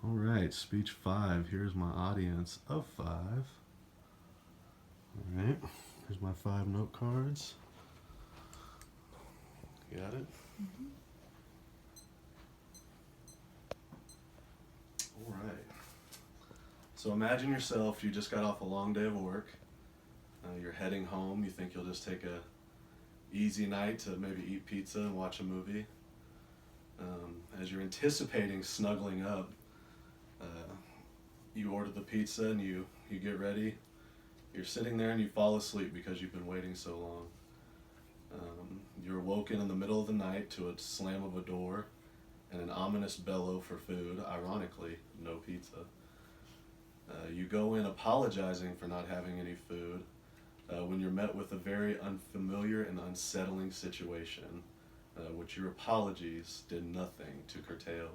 All right, speech five. Here's my audience of five. All right, here's my five note cards. Got it? Mm-hmm. All right. So imagine yourself, you just got off a long day of work. You're heading home. You think you'll just take a easy night to maybe eat pizza and watch a movie. As you're anticipating snuggling up, you order the pizza and you get ready. You're sitting there and you fall asleep because you've been waiting so long. You're woken in the middle of the night to a slam of a door and an ominous bellow for food, ironically, no pizza. You go in apologizing for not having any food when you're met with a very unfamiliar and unsettling situation, which your apologies did nothing to curtail.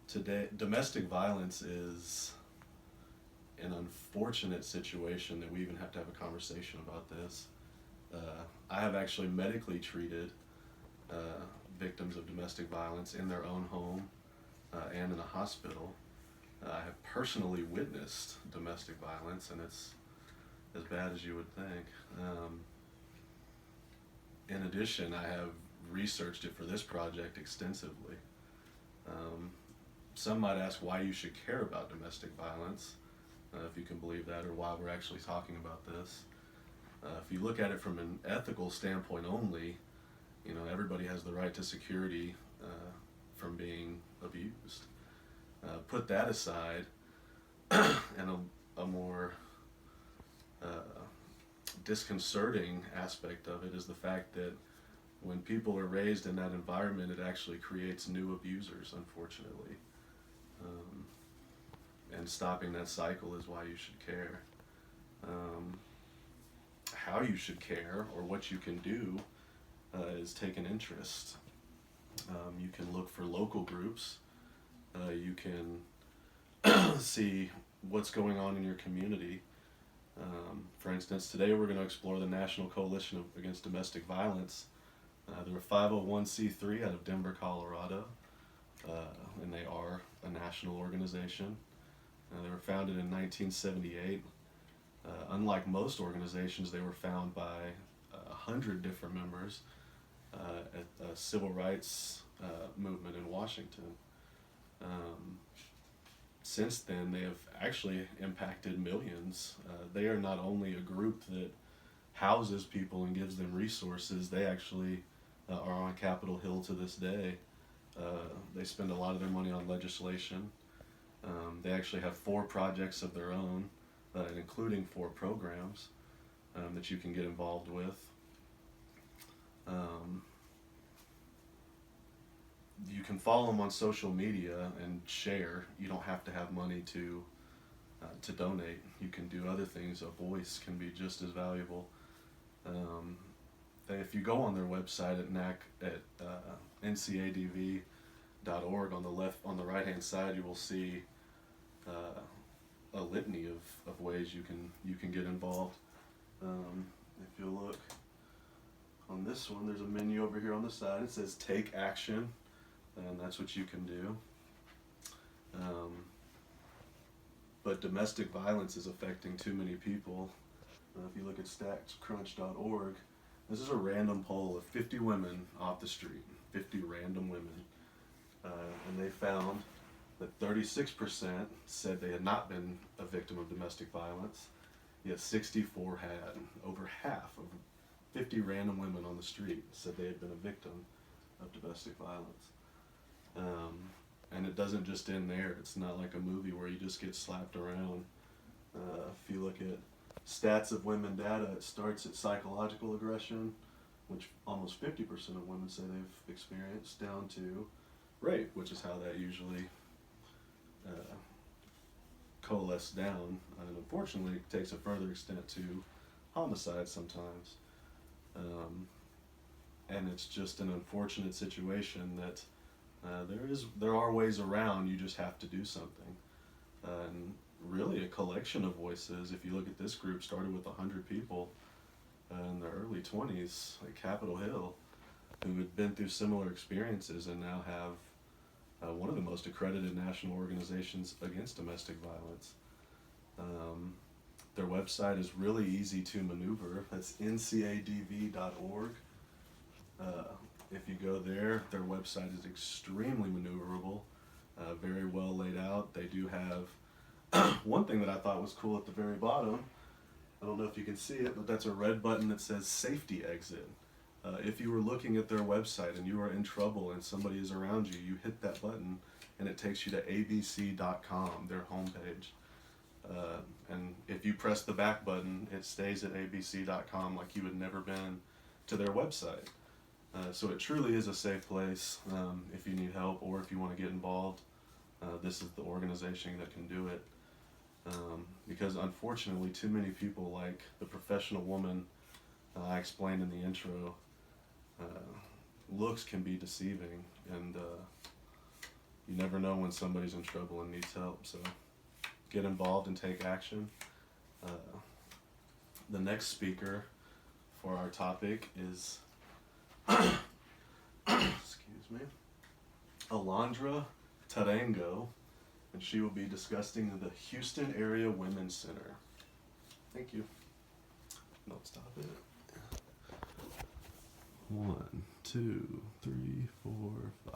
Today, domestic violence is an unfortunate situation that we even have to have a conversation about this. I have actually medically treated victims of domestic violence in their own home and in a hospital. I have personally witnessed domestic violence, and it's as bad as you would think. In addition, I have researched it for this project extensively. Some might ask why you should care about domestic violence, if you can believe that, or why we're actually talking about this. If you look at it from an ethical standpoint only, everybody has the right to security from being abused. Put that aside, and a more disconcerting aspect of it is the fact that when people are raised in that environment, it actually creates new abusers, unfortunately. And stopping that cycle is why you should care. How you should care, or what you can do, is take an interest. You can look for local groups. You can see what's going on in your community. For instance, today we're going to explore the National Coalition Against Domestic Violence. They're a 501c3 out of Denver, Colorado, and they are a national organization. They were founded in 1978. Unlike most organizations, they were found by 100 different members at a civil rights movement in Washington. Since then, they have actually impacted millions. They are not only a group that houses people and gives them resources, they actually are on Capitol Hill to this day. They spend a lot of their money on legislation. They actually have 4 projects of their own, including 4 programs that you can get involved with. You can follow them on social media and share. You don't have to have money to donate. You can do other things. A voice can be just as valuable. If you go on their website at ncadv.org, on the right hand side, you will see a litany of ways you can get involved. If you look on this one, there's a menu over here on the side. It says Take Action, and that's what you can do. But domestic violence is affecting too many people. If you look at statscrunch.org, this is a random poll of 50 women off the street, 50 random women, and they found that 36% said they had not been a victim of domestic violence, yet 64 had. Over half of 50 random women on the street said they had been a victim of domestic violence. And it doesn't just end there. It's not like a movie where you just get slapped around. If you look at stats of women data, it starts at psychological aggression, which almost 50% of women say they've experienced, down to rape, which is how that usually coalesced down. And unfortunately, it takes a further extent to homicide sometimes. And it's just an unfortunate situation that there are ways around. You just have to do something. And really a collection of voices. If you look at this group, started with 100 people in their early 20s at Capitol Hill who had been through similar experiences and now have one of the most accredited national organizations against domestic violence. Their website is really easy to maneuver. That's ncadv.org. If you go there, their website is extremely maneuverable, very well laid out. They do have one thing that I thought was cool at the very bottom. I don't know if you can see it, but that's a red button that says safety exit. If you were looking at their website and you are in trouble and somebody is around you, you hit that button and it takes you to abc.com, their homepage. And if you press the back button, it stays at abc.com like you had never been to their website. So it truly is a safe place. If you need help or if you want to get involved, this is the organization that can do it. Because unfortunately, too many people, like the professional woman I explained in the intro, looks can be deceiving, and you never know when somebody's in trouble and needs help. So get involved and take action. The next speaker for our topic is excuse me, Alondra Tarango, and she will be discussing the Houston Area Women's Center. Thank you. No, stop it. 1, 2, 3, 4, 5.